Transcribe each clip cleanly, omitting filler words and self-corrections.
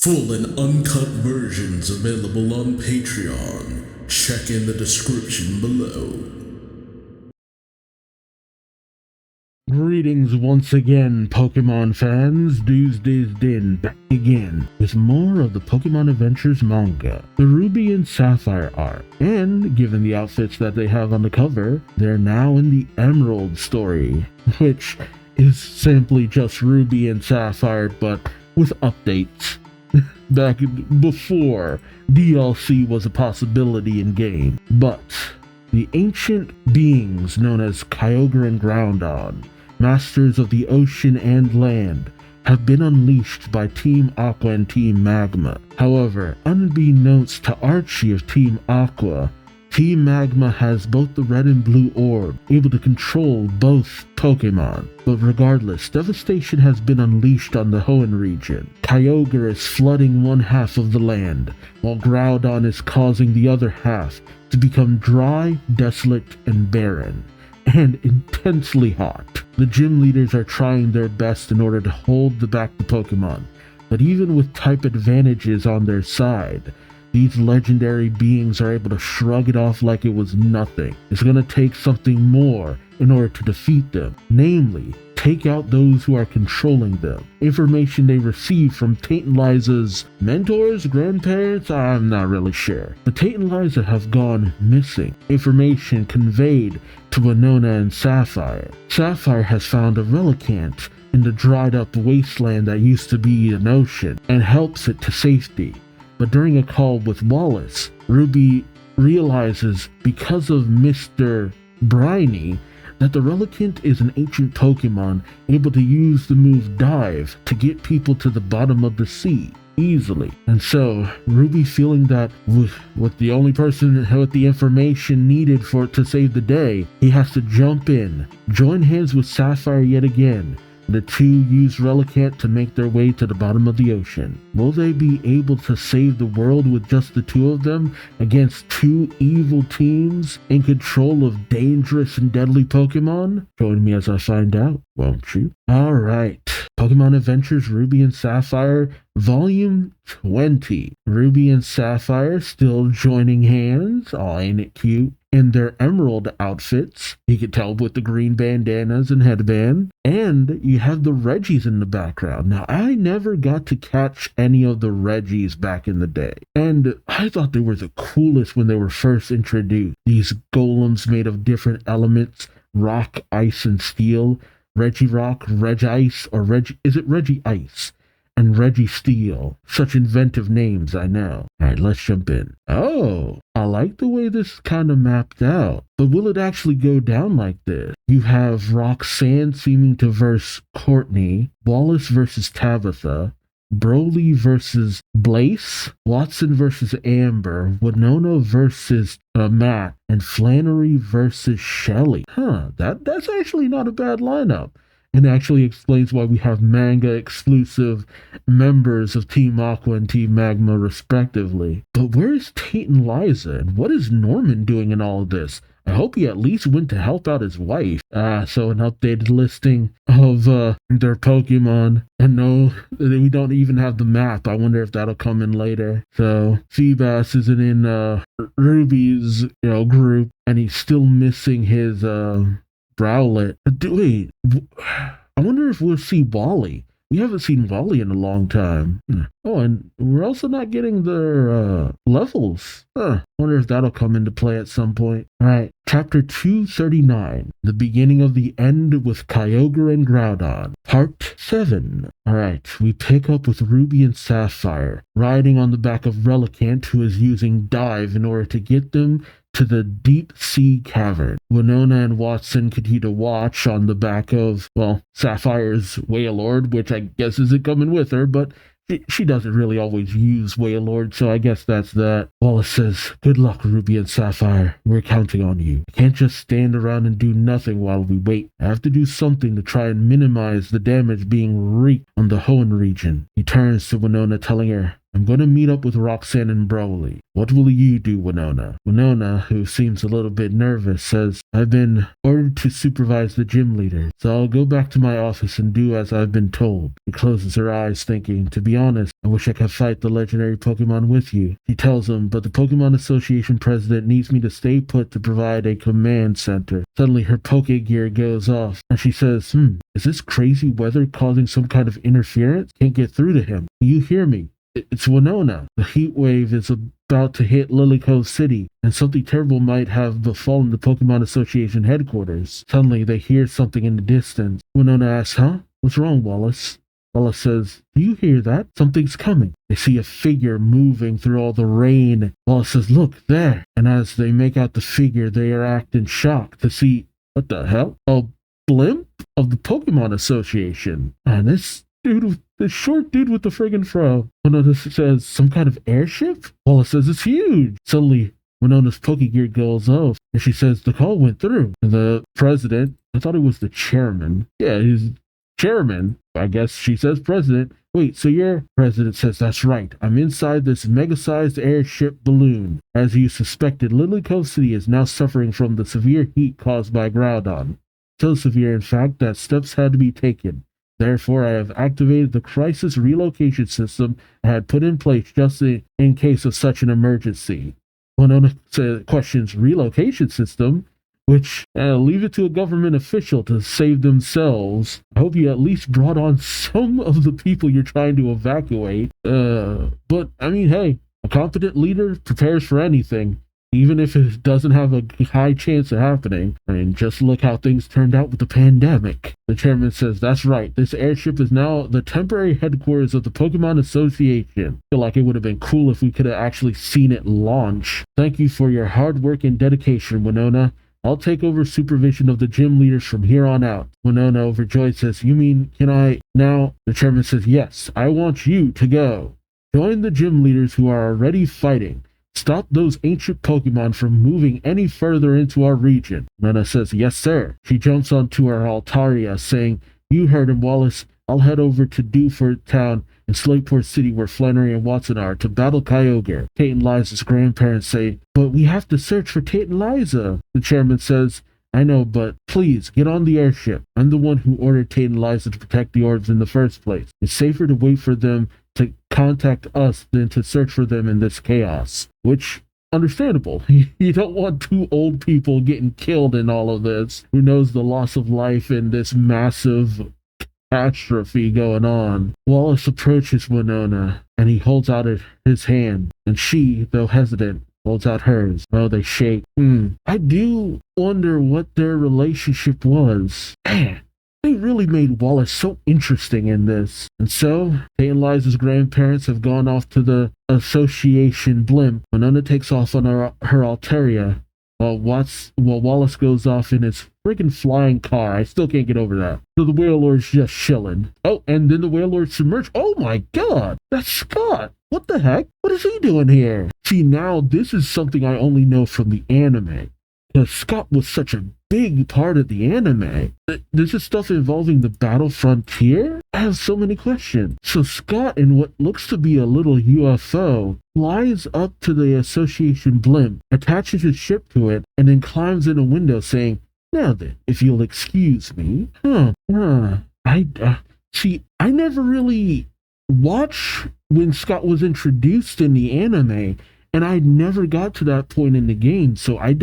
Full and uncut versions available on Patreon. Check in the description below. Greetings once again, Pokemon fans. Duuz-Diz-Din back again with more of the Pokemon Adventures manga, the Ruby and Sapphire arc. And given the outfits that they have on the cover, they're now in the Emerald story, which is simply just Ruby and Sapphire but with updates. Back before DLC was a possibility in game. But the ancient beings known as Kyogre and Groudon, masters of the ocean and land, have been unleashed by Team Aqua and Team Magma. However, unbeknownst to Archie of Team Aqua, Team Magma has both the red and blue orb, able to control both Pokemon. But regardless, devastation has been unleashed on the Hoenn region. Kyogre is flooding one half of the land, while Groudon is causing the other half to become dry, desolate, and barren, and intensely hot. The gym leaders are trying their best in order to hold back the Pokemon, but even with type advantages on their side, these legendary beings are able to shrug it off like it was nothing. It's gonna take something more in order to defeat them, namely, take out those who are controlling them. Information they received from Tate and Liza's mentors, grandparents, I'm not really sure. But Tate and Liza have gone missing. Information conveyed to Winona and Sapphire. Sapphire has found a Relicanth in the dried up wasteland that used to be an ocean and helps it to safety. But during a call with Wallace, Ruby realizes because of Mr. Briny that the Relicanth is an ancient Pokemon able to use the move Dive to get people to the bottom of the sea easily. And so, Ruby, feeling that with the only person with the information needed for it to save the day, he has to jump in, join hands with Sapphire yet again. The two use Relicanth to make their way to the bottom of the ocean. Will they be able to save the world with just the two of them against two evil teams in control of dangerous and deadly Pokemon? Join me as I find out, won't you? Alright, Pokemon Adventures Ruby and Sapphire Volume 20. Ruby and Sapphire still joining hands, aw ain't it cute, in their emerald outfits. You can tell with the green bandanas and headband. And you have the Reggies in the background. Now, I never got to catch any of the Reggies back in the day, and I thought they were the coolest when they were first introduced. These golems made of different elements, rock, ice, and steel. Regirock, Regice, or is it Regice? And Registeel. Such inventive names, I know. Alright, let's jump in. Oh, I like the way this kind of mapped out. But will it actually go down like this? You have Roxanne seeming to verse Courtney, Wallace versus Tabitha, Broly versus Blaze, Watson versus Amber, Winona versus Matt, and Flannery versus Shelly. That's actually not a bad lineup. And actually explains why we have manga-exclusive members of Team Aqua and Team Magma, respectively. But where is Tate and Liza, and what is Norman doing in all of this? I hope he at least went to help out his wife. So an updated listing of their Pokemon. And no, we don't even have the map. I wonder if that'll come in later. So Feebas isn't in Ruby's group, and he's still missing his Browlet. Wait, I wonder if we'll see Wally. We haven't seen Wally in a long time. Oh, and we're also not getting their levels. Wonder if that'll come into play at some point. Alright, chapter 239. The beginning of the end with Kyogre and Groudon. Part 7. Alright, we pick up with Ruby and Sapphire, riding on the back of Relicanth, who is using Dive in order to get them to the deep sea cavern. Winona and Watson continue to watch on the back of, Sapphire's Wailord, which I guess isn't coming with her, but she doesn't really always use Wailord, so I guess that's that. Wallace says, "Good luck, Ruby and Sapphire. We're counting on you. I can't just stand around and do nothing while we wait. I have to do something to try and minimize the damage being wreaked on the Hoenn region." He turns to Winona, telling her, I'm going to meet up with Roxanne and Broly. What will you do, Winona? Winona, who seems a little bit nervous, says, I've been ordered to supervise the gym leader, so I'll go back to my office and do as I've been told. She closes her eyes, thinking, to be honest, I wish I could fight the legendary Pokemon with you. She tells him, but the Pokemon Association president needs me to stay put to provide a command center. Suddenly her Pokegear goes off, and she says, is this crazy weather causing some kind of interference? Can't get through to him. You hear me? It's Winona. The heat wave is about to hit Lily Cove City, and something terrible might have befallen the Pokemon Association headquarters. Suddenly, they hear something in the distance. Winona asks, huh? What's wrong, Wallace? Wallace says, do you hear that? Something's coming. They see a figure moving through all the rain. Wallace says, look, there. And as they make out the figure, they are acting shocked to see, what the hell? A blimp of the Pokemon Association. And this short dude with the friggin' fro. Winona says, some kind of airship? Wallace says, it's huge. Suddenly, Winona's Pokegear goes off, and she says the call went through. And the president, I thought he was the chairman. Yeah, he's chairman. I guess she says president. Wait, so your president says, that's right. I'm inside this mega-sized airship balloon. As you suspected, Lily Cove City is now suffering from the severe heat caused by Groudon. So severe, in fact, that steps had to be taken. Therefore, I have activated the crisis relocation system I had put in place just in case of such an emergency. Winona questions relocation system, which leave it to a government official to save themselves. I hope you at least brought on some of the people you're trying to evacuate. But, I mean, hey, a competent leader prepares for anything. Even if it doesn't have a high chance of happening. I mean, just look how things turned out with the pandemic. The chairman says, that's right. This airship is now the temporary headquarters of the Pokemon Association. I feel like it would have been cool if we could have actually seen it launch. Thank you for your hard work and dedication, Winona. I'll take over supervision of the gym leaders from here on out. Winona, overjoyed, says, you mean, can I now? The chairman says, yes, I want you to go. Join the gym leaders who are already fighting. Stop those ancient Pokemon from moving any further into our region. Winona says, yes, sir. She jumps onto her Altaria, saying, you heard him, Wallace. I'll head over to Dewford Town in Slateport City where Flannery and Watson are to battle Kyogre. Tate and Liza's grandparents say, but we have to search for Tate and Liza. The chairman says, I know, but please, get on the airship. I'm the one who ordered Tate and Liza to protect the orbs in the first place. It's safer to wait for them to contact us than to search for them in this chaos. Which, understandable. You don't want two old people getting killed in all of this. Who knows the loss of life in this massive catastrophe going on. Wallace approaches Winona, and he holds out his hand. And she, though hesitant, holds out hers. Oh, they shake. I do wonder what their relationship was. Man, they really made Wallace so interesting in this. And so, Tate and Liza's grandparents have gone off to the association blimp. Winona takes off on her Altaria, while Wallace goes off in his freaking flying car. I still can't get over that. So the Wailord's just chilling. Oh, and then the Wailord submerged. Oh my god! That's Scott! What the heck? What is he doing here? See, now this is something I only know from the anime. Because Scott was such a big part of the anime. This is stuff involving the Battle Frontier? I have so many questions. So Scott, in what looks to be a little UFO, flies up to the association blimp, attaches his ship to it, and then climbs in a window saying, now then, if you'll excuse me. See, I never really watched when Scott was introduced in the anime, and I never got to that point in the game, so I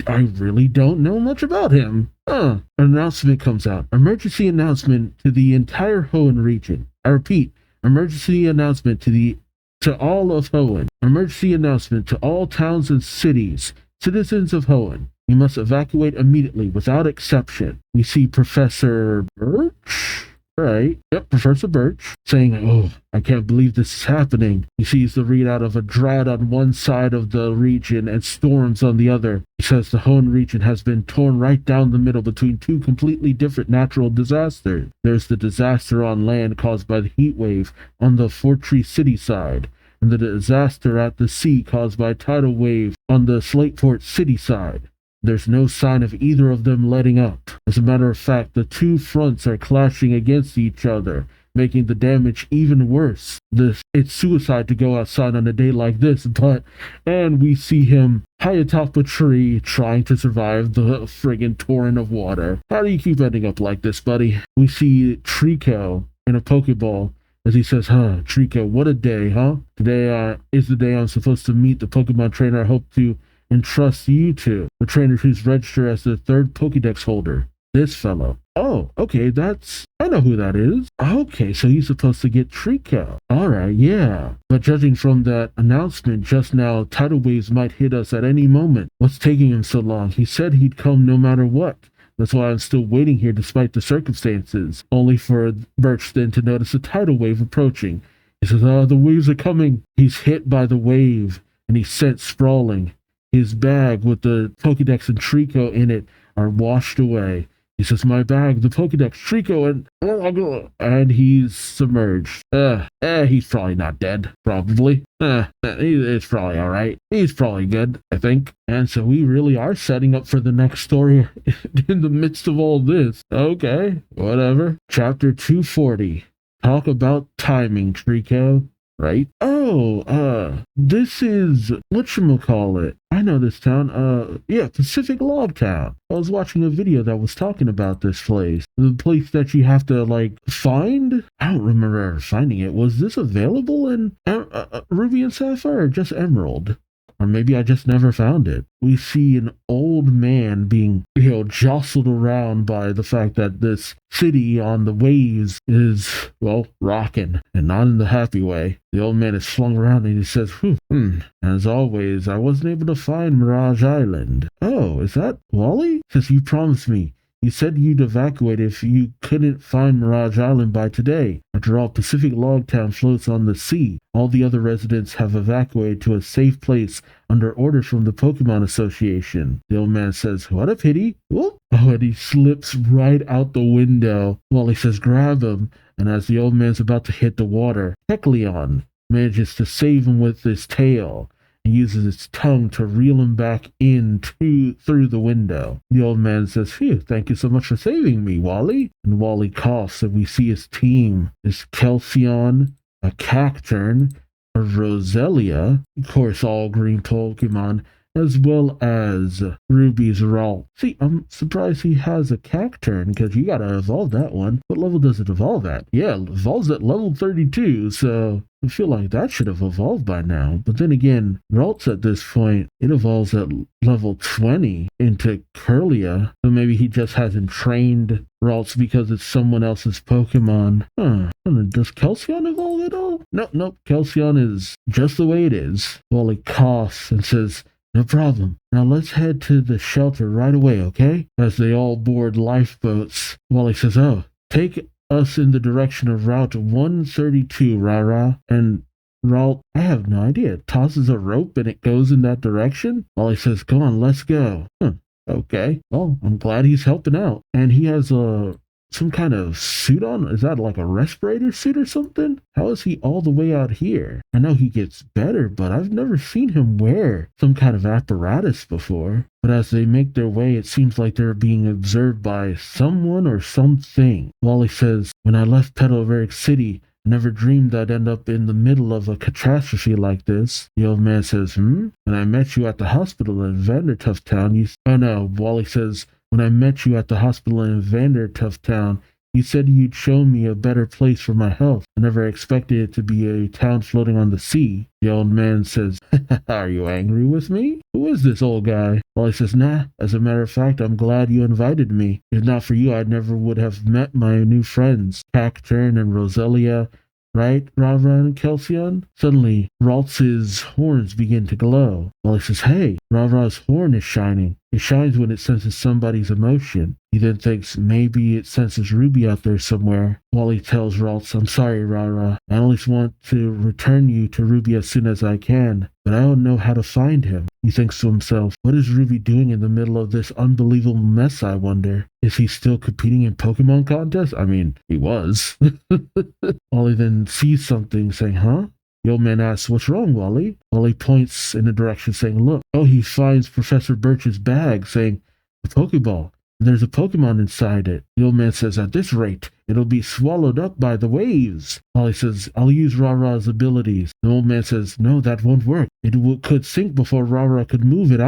really don't know much about him. An announcement comes out. Emergency announcement to the entire Hoenn region. I repeat, emergency announcement to all of Hoenn. Emergency announcement to all towns and cities. Citizens of Hoenn, you must evacuate immediately without exception. We see Professor Birch? Right. Yep, Professor Birch saying, oh, I can't believe this is happening. He sees the readout of a drought on one side of the region and storms on the other. He says the Hoenn region has been torn right down the middle between two completely different natural disasters. There's the disaster on land caused by the heat wave on the Th3 City side, and the disaster at the sea caused by a tidal wave on the Slateport City side. There's no sign of either of them letting up. As a matter of fact, the two fronts are clashing against each other, making the damage even worse. It's suicide to go outside on a day like this, and we see him high atop a tree trying to survive the friggin' torrent of water. How do you keep ending up like this, buddy? We see Trico in a Pokeball as he says, Trico, what a day, huh? Today is the day I'm supposed to meet the Pokemon trainer I hope to entrust you to. The trainer who's registered as the 3rd Pokédex holder. This fellow. Oh, okay, I know who that is. Okay, so he's supposed to get Trico. Alright, yeah. But judging from that announcement just now, tidal waves might hit us at any moment. What's taking him so long? He said he'd come no matter what. That's why I'm still waiting here despite the circumstances. Only for Birch then to notice a tidal wave approaching. He says, the waves are coming. He's hit by the wave, and he's sent sprawling. His bag with the Pokédex and Trico in it are washed away. He says, my bag, the Pokédex, Trico, and he's submerged. He's probably not dead. Probably. It's probably alright. He's probably good, I think. And so we really are setting up for the next story in the midst of all this. Okay, whatever. Chapter 240. Talk about timing, Trico. Right? This is, whatchamacallit? I know this town, Pacific Log Town. I was watching a video that was talking about this place. The place that you have to, find? I don't remember ever finding it. Was this available in Ruby and Sapphire or just Emerald? Or maybe I just never found it. We see an old man being, jostled around by the fact that this city on the waves is, rocking, and not in the happy way. The old man is flung around and he says, as always, I wasn't able to find Mirage Island. Oh, is that Wally? Says you promised me. You said you'd evacuate if you couldn't find Mirage Island by today. After all, Pacific Log Town floats on the sea. All the other residents have evacuated to a safe place under orders from the Pokemon Association. The old man says, what a pity. Whoop. Oh, and he slips right out the window. Wally says, grab him. And as the old man's about to hit the water, Kecleon manages to save him with his tail. and uses its tongue to reel him back in through the window. The old man says, "Phew, thank you so much for saving me, Wally." And Wally coughs, and we see his team is Kelsey, a Cacturn, a Roselia, of course all green Pokemon, as well as Ruby's Ralt. See, I'm surprised he has a Cacturn, because you gotta evolve that one. What level does it evolve at? Yeah, it evolves at level 32, so I feel like that should have evolved by now. But then again, Ralt's at this point, it evolves at level 20 into Curlia, so maybe he just hasn't trained Ralts because it's someone else's Pokemon. Does Kelsey evolve at all? Nope, Kelsey is just the way it is. Wally coughs and says, "No problem. Now let's head to the shelter right away, okay?" As they all board lifeboats, Wally says, "Oh, take us in the direction of Route 132, Rara." And Ralt, I have no idea, tosses a rope and it goes in that direction? Wally says, "Come on, let's go." Okay. Well, I'm glad he's helping out. And he has some kind of suit on? Is that like a respirator suit or something? How is he all the way out here? I know he gets better, but I've never seen him wear some kind of apparatus before. But as they make their way, it seems like they're being observed by someone or something. Wally says, "When I left Petalveric City, I never dreamed I'd end up in the middle of a catastrophe like this." The old man says, "When I met you at the hospital in Vandertuft Town, Oh no, Wally says, "When I met you at the hospital in Vandertuft Town, you said you'd show me a better place for my health. I never expected it to be a town floating on the sea." The old man says, "Are you angry with me? Who is this old guy?" Wally says, "Nah, as a matter of fact, I'm glad you invited me. If not for you, I never would have met my new friends, Cacturn and Roselia. Right, Rara and Kelsey?" Suddenly, Ralts' horns begin to glow. Wally says, "Hey, Rara's horn is shining. It shines when it senses somebody's emotion." He then thinks maybe it senses Ruby out there somewhere. Wally tells Ralts, "I'm sorry, Rara. I only want to return you to Ruby as soon as I can, but I don't know how to find him." He thinks to himself, what is Ruby doing in the middle of this unbelievable mess, I wonder? Is he still competing in Pokemon contests? I mean, he was. Wally then sees something saying, "Huh?" The old man asks, "What's wrong, Wally?" Wally points in a direction saying, "Look." Oh, he finds Professor Birch's bag saying, "A Pokeball. There's a Pokemon inside it." The old man says, "At this rate, it'll be swallowed up by the waves. Wally says, I'll use Rara's abilities. The old man says, no, that won't work. Could sink before Rara could move it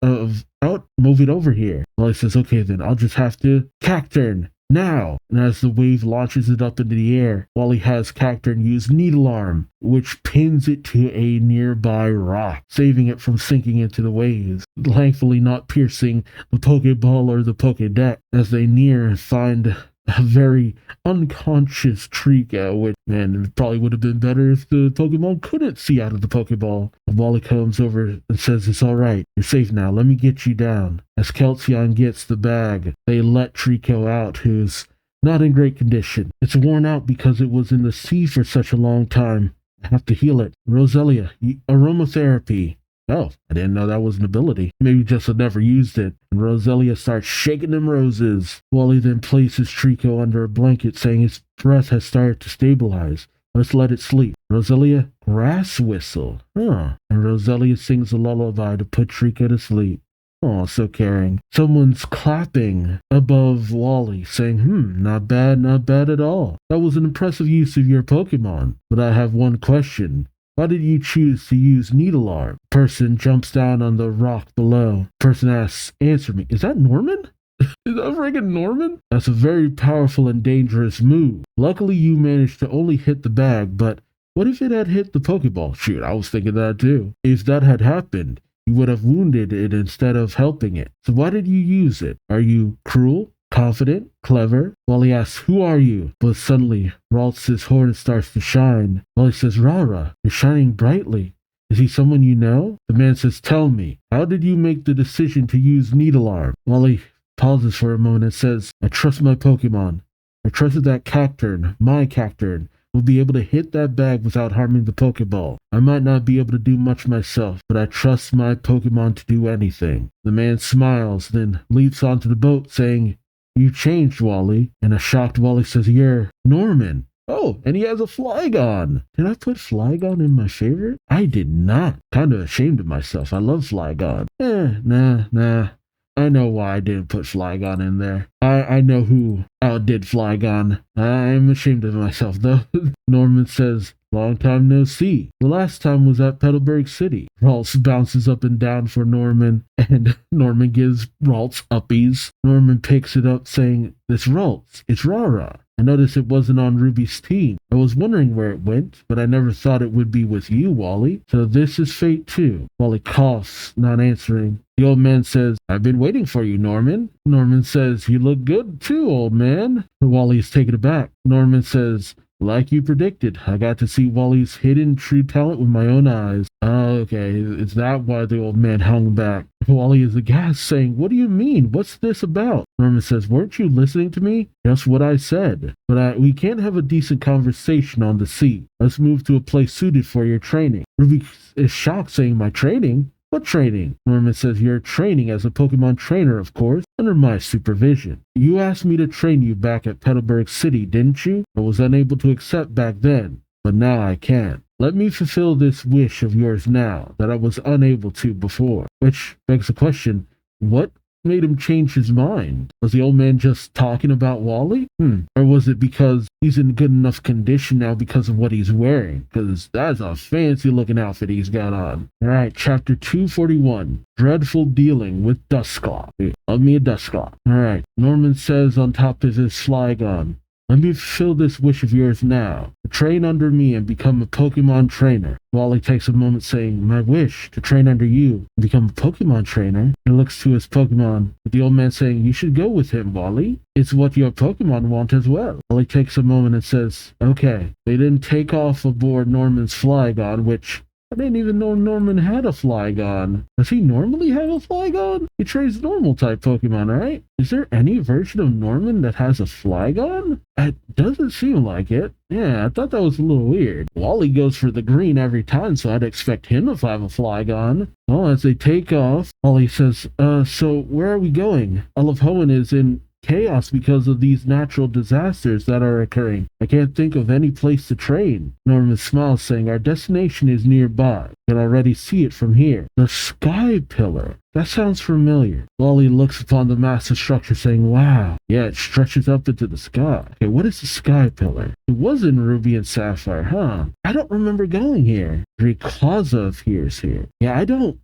move it over here. Wally says, okay then, I'll just have to Cacturn. Now! And as the wave launches it up into the air, Wally has Cacturn use Needle Arm, which pins it to a nearby rock, saving it from sinking into the waves, thankfully not piercing the Pokeball or the Pokédex. As they near and find a very unconscious Trico, which, man, it probably would have been better if the Pokemon couldn't see out of the Pokeball. Wally comes over and says, it's alright, you're safe now, let me get you down. As Kelsion gets the bag, they let Trico out, who's not in great condition. It's worn out because it was in the sea for such a long time. I have to heal it. Roselia, aromatherapy. Oh, I didn't know that was an ability. Maybe just had never used it. And Roselia starts shaking them roses. Wally then places Trico under a blanket, saying his breath has started to stabilize. Let's let it sleep. Roselia, grass whistle. And Roselia sings a lullaby to put Trico to sleep. Oh, so caring. Someone's clapping above Wally, saying, not bad at all. That was an impressive use of your Pokemon. But I have one question. Why did you choose to use Needle Arm? Person jumps down on the rock below. Person asks, answer me, is that Norman? Is that friggin' Norman? That's a very powerful and dangerous move. Luckily you managed to only hit the bag, but what if it had hit the Pokeball? Shoot, I was thinking that too. If that had happened, you would have wounded it instead of helping it. So why did you use it? Are you cruel? Confident? Clever? Wally asks, who are you? But suddenly, Ralts' horn starts to shine. Wally says, Rara, you're shining brightly. Is he someone you know? The man says, tell me, how did you make the decision to use Needle Arm? Wally pauses for a moment and says, I trust my Pokemon. I trusted that Cacturn, my Cacturn, will be able to hit that bag without harming the Pokeball. I might not be able to do much myself, but I trust my Pokemon to do anything. The man smiles, then leaps onto the boat, saying, you changed, Wally. And a shocked Wally says, you're Norman. Oh, and he has a Flygon. Did I put Flygon in my favorite? I did not. Kind of ashamed of myself. I love Flygon. Nah. I know why I didn't put Flygon in there. I know who outdid Flygon. I'm ashamed of myself, though. Norman says, long time no see. The last time was at Petalburg City. Ralts bounces up and down for Norman, and Norman gives Ralts uppies. Norman picks it up, saying, this Ralts, it's Rara. I noticed it wasn't on Ruby's team. I was wondering where it went, but I never thought it would be with you, Wally. So this is fate too. Wally coughs, not answering. The old man says, I've been waiting for you, Norman. Norman says, you look good too, old man. Wally is taken aback. Norman says, like you predicted, I got to see Wally's hidden true talent with my own eyes. Okay, is that why the old man hung back? Wally is aghast, saying, what do you mean? What's this about? Norman says, weren't you listening to me? Just what I said. But we can't have a decent conversation on the sea. Let's move to a place suited for your training. Ruby is shocked, saying, my training? What training? Norman says, you're training as a Pokemon trainer, of course, under my supervision. You asked me to train you back at Petalburg City, didn't you? I was unable to accept back then, but now I can. Let me fulfill this wish of yours now that I was unable to before. Which begs the question, what made him change his mind? Was the old man just talking about Wally? Or was it because he's in good enough condition now because of what he's wearing? Because that's a fancy looking outfit he's got on. Alright, chapter 241. Dreadful Dealing with Dusclops. Love me a Dusclops. Alright, Norman says on top of his Flygon, let me fulfill this wish of yours now. Train under me and become a Pokemon trainer. Wally takes a moment saying, my wish, to train under you and become a Pokemon trainer. He looks to his Pokemon, with the old man saying, you should go with him, Wally. It's what your Pokemon want as well. Wally takes a moment and says, okay. They then take off aboard Norman's Flygon, which I didn't even know Norman had a Flygon. Does he normally have a Flygon? He trains normal type Pokemon, right? Is there any version of Norman that has a Flygon? It doesn't seem like it. Yeah, I thought that was a little weird. Wally goes for the green every time, so I'd expect him to have a Flygon. Well, as they take off, Wally says, so where are we going? Olive Hoenn is in chaos because of these natural disasters that are occurring. I can't think of any place to train. Norman smiles, saying, our destination is nearby. You can already see it from here. The Sky Pillar. That sounds familiar. Wally looks upon the massive structure, saying, wow. Yeah, it stretches up into the sky. Okay, what is the Sky Pillar? It was in Ruby and Sapphire, huh? I don't remember going here. Rayquaza appears here. Yeah, I don't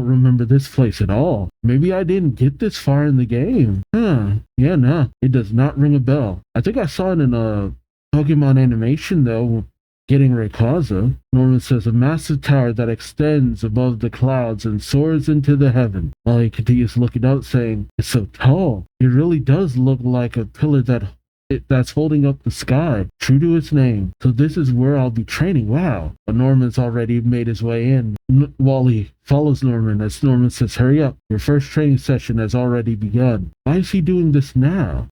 remember this place at all. Maybe I didn't get this far in the game. Huh. Yeah, no. It does not ring a bell. I think I saw it in a Pokemon animation, though, getting Rayquaza. Norman says, a massive tower that extends above the clouds and soars into the heaven. While he continues looking out, saying, it's so tall. It really does look like a pillar that's holding up the sky, true to its name. So this is where I'll be training. Wow. But Norman's already made his way in. Wally follows Norman as Norman says, hurry up. Your first training session has already begun. Why is he doing this now?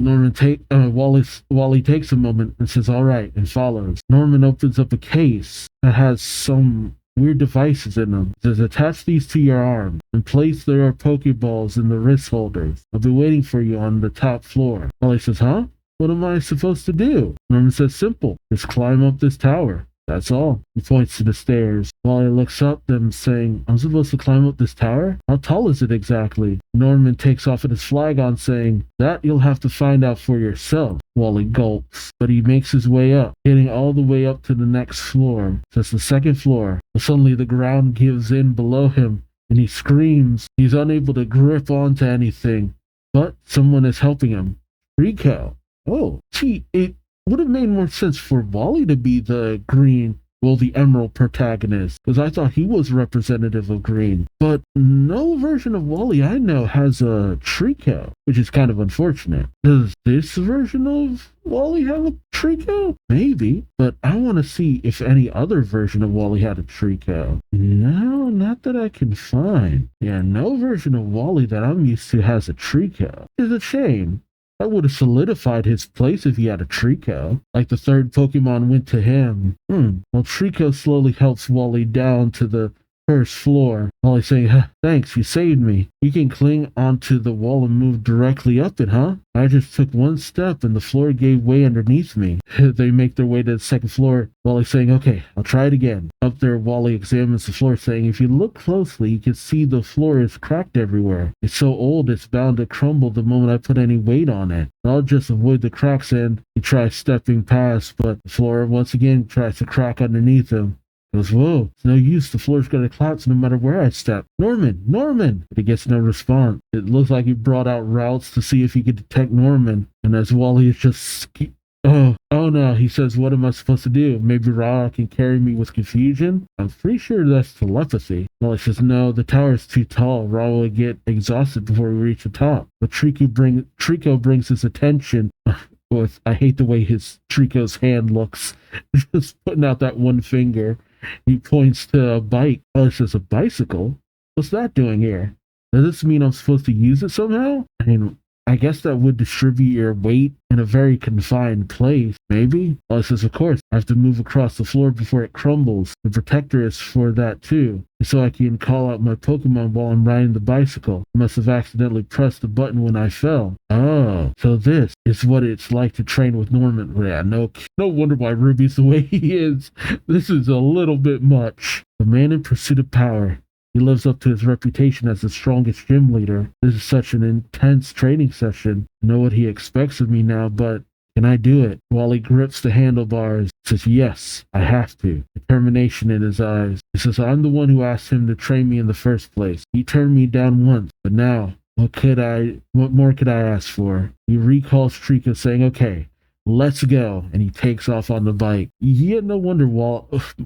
Wally takes a moment and says, all right, and follows. Norman opens up a case that has some weird devices in them. It says, attach these to your arm and place their Pokeballs in the wrist holders. I'll be waiting for you on the top floor. Wally says, huh? What am I supposed to do? Norman says, simple. Just climb up this tower. That's all. He points to the stairs. Wally looks up them, saying, I'm supposed to climb up this tower? How tall is it exactly? Norman takes off with his flag on, saying, that you'll have to find out for yourself. Wally gulps, but he makes his way up, getting all the way up to the next floor. That's the second floor. But suddenly the ground gives in below him, and he screams. He's unable to grip onto anything, but someone is helping him. Rico. Oh, gee, it would have made more sense for Wally to be the the emerald protagonist, because I thought he was representative of green. But no version of Wally I know has a Trico, which is kind of unfortunate. Does this version of Wally have a Trico? Maybe, but I want to see if any other version of Wally had a Trico. No, not that I can find. Yeah, no version of Wally that I'm used to has a Trico. It's a shame. That would have solidified his place if he had a Trico. Like the third Pokemon went to him. Well, Trico slowly helps Wally down to the first floor. Wally saying, thanks, you saved me. You can cling onto the wall and move directly up it, huh? I just took one step and the floor gave way underneath me. They make their way to the second floor. Wally saying, okay, I'll try it again. Up there, Wally examines the floor, saying, if you look closely, you can see the floor is cracked everywhere. It's so old, it's bound to crumble the moment I put any weight on it. I'll just avoid the cracks, and he tries stepping past, but the floor once again tries to crack underneath him. He goes, whoa, it's no use. The floor's going to collapse no matter where I step. Norman! But he gets no response. It looks like he brought out routes to see if he could detect Norman. And as Wally is just... Oh no, he says, what am I supposed to do? Maybe Ra can carry me with confusion? I'm pretty sure that's telepathy. Wally says, no, the tower is too tall. Ra will get exhausted before we reach the top. But Trico brings his attention... I hate the way his Trico's hand looks. Just putting out that one finger. He points to a bike. Oh, it says a bicycle? What's that doing here? Does this mean I'm supposed to use it somehow? I mean, I guess that would distribute your weight in a very confined place, maybe? Oh, it says, of course, I have to move across the floor before it crumbles. The protector is for that too, so I can call out my Pokemon while I'm riding the bicycle. I must have accidentally pressed the button when I fell. Oh, so this is what it's like to train with Norman. Yeah, no wonder why Ruby's the way he is. This is a little bit much. A man in pursuit of power. He lives up to his reputation as the strongest gym leader. This is such an intense training session. I know what he expects of me now, but can I do it? Wally grips the handlebars, says, yes, I have to. Determination in his eyes. He says, I'm the one who asked him to train me in the first place. He turned me down once, but now, what more could I ask for? He recalls Trico saying, okay, let's go. And he takes off on the bike. Yeah, no wonder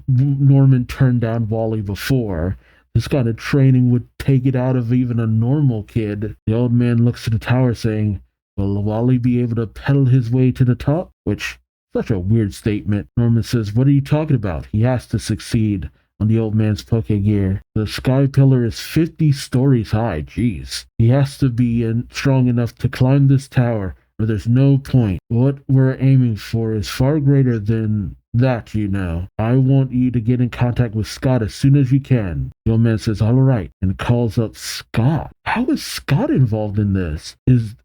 Norman turned down Wally before. This kind of training would take it out of even a normal kid. The old man looks to the tower saying, will Wally be able to pedal his way to the top? Which, such a weird statement. Norman says, what are you talking about? He has to succeed on the old man's Poke Gear. The Sky Pillar is 50 stories high. Jeez. He has to be strong enough to climb this tower, or there's no point. What we're aiming for is far greater than That you know. I want you to get in contact with Scott as soon as you can. The old man says, all right, and calls up Scott. How is Scott involved in this?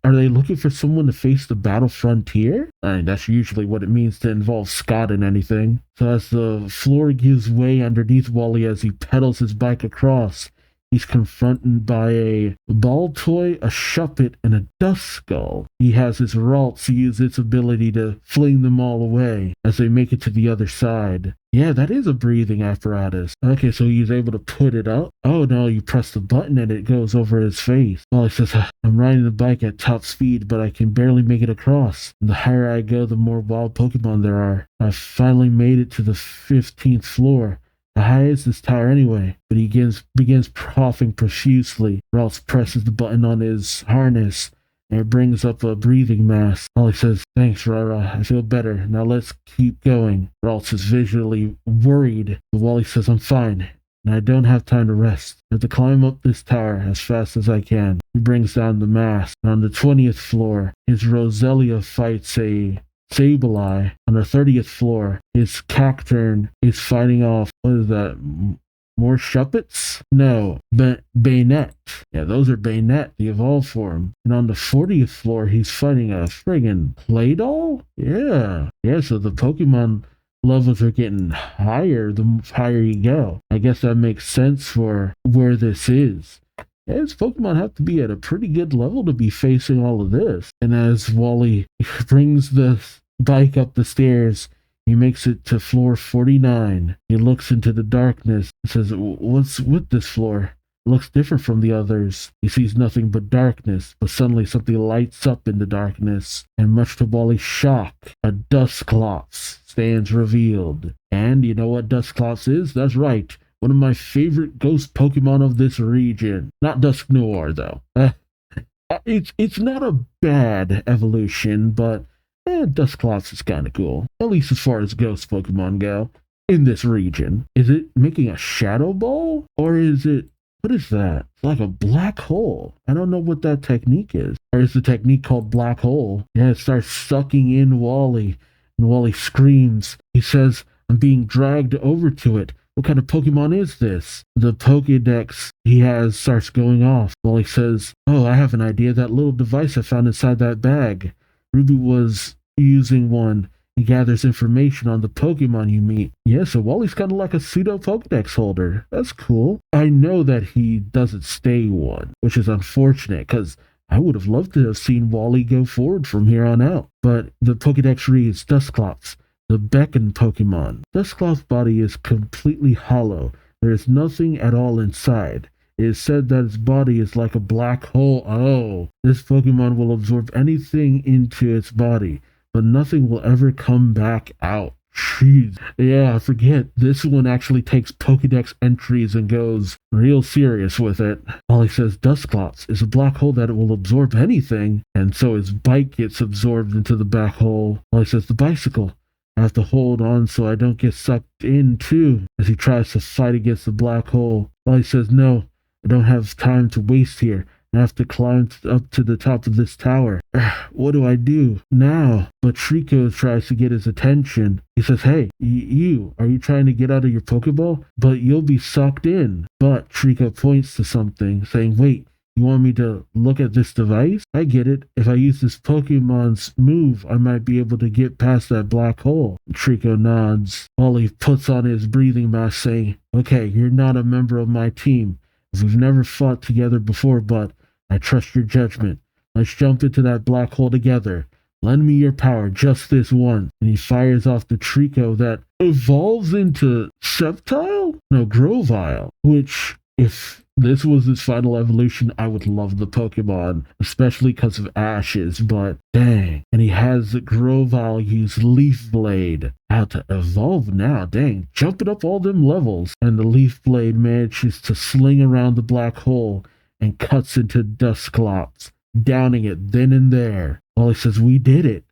Are they looking for someone to face the battle frontier? I mean, that's usually what it means to involve Scott in anything. So as the floor gives way underneath Wally as he pedals his bike across, he's confronted by a ball toy, a shuppet, and a dust skull. He has his Ralts use its ability to fling them all away as they make it to the other side. Yeah, that is a breathing apparatus. Okay, so he's able to put it up. Oh no, you press the button and it goes over his face. Wally says, I'm riding the bike at top speed, but I can barely make it across. And the higher I go, the more wild Pokemon there are. I finally made it to the 15th floor. The highest is tower anyway, but he begins coughing profusely. Ralph presses the button on his harness, and it brings up a breathing mask. Wally says, thanks, Rara. I feel better. Now let's keep going. Ralph is visually worried, but Wally says, I'm fine, and I don't have time to rest. I have to climb up this tower as fast as I can. He brings down the mask. And on the 20th floor, his Roselia fights a Sableye. On the 30th floor, his Cacturn is fighting off, what is that, more Shuppets? No, Bayonet. Yeah, those are Bayonet, the evolved form. And on the 40th floor, he's fighting a friggin' Playdoll? Yeah. Yeah, so the Pokemon levels are getting higher the higher you go. I guess that makes sense for where this is. Yeah, his Pokemon have to be at a pretty good level to be facing all of this. And as Wally brings the bike up the stairs, he makes it to floor 49. He looks into the darkness and says, what's with this floor? It looks different from the others. He sees nothing but darkness, but suddenly something lights up in the darkness, and much to Wally's shock, a Dusclops stands revealed. And you know what Dusclops is? That's right. One of my favorite ghost Pokemon of this region. Not Dusknoir, though. It's not a bad evolution, but Dusclops is kind of cool. At least as far as ghost Pokemon go in this region. Is it making a Shadow Ball? Or is it... What is that? It's like a black hole. I don't know what that technique is. Or is the technique called Black Hole? Yeah, it starts sucking in Wally. And Wally screams. He says, I'm being dragged over to it. What kind of Pokemon is this? The Pokédex he has starts going off. Wally says, oh, I have an idea. That little device I found inside that bag. Ruby was using one. He gathers information on the Pokemon you meet. Yeah, so Wally's kind of like a pseudo Pokédex holder. That's cool. I know that he doesn't stay one, which is unfortunate because I would have loved to have seen Wally go forward from here on out. But the Pokédex reads Dusclops, the Beacon Pokemon. Dusclops' body is completely hollow. There is nothing at all inside. It is said that its body is like a black hole. Oh, this Pokemon will absorb anything into its body, but nothing will ever come back out. Jeez. Yeah, I forget. This one actually takes Pokédex entries and goes real serious with it. Wally says Dusclops is a black hole that it will absorb anything, and so his bike gets absorbed into the black hole. Wally says the bicycle. I have to hold on so I don't get sucked in too, as he tries to fight against the black hole. Wally says no, I don't have time to waste here. I have to climb up to the top of this tower. What do I do now? But Trico tries to get his attention. He says, hey, are you trying to get out of your Pokeball? But you'll be sucked in. But Trico points to something, saying, wait, you want me to look at this device? I get it. If I use this Pokemon's move, I might be able to get past that black hole. Trico nods. Wally puts on his breathing mask, saying, okay, you're not a member of my team. We've never fought together before, but I trust your judgment. Let's jump into that black hole together. Lend me your power just this once. And he fires off the Trico that evolves into Sceptile? No, Grovyle. Which, if this was its final evolution, I would love the Pokemon, especially because of Ashes, but dang. And he has Grovyle use Leaf Blade. How to evolve now, dang. Jumping up all them levels. And the Leaf Blade manages to sling around the black hole and cuts into Dusclops, downing it then and there. Wally says, we did it.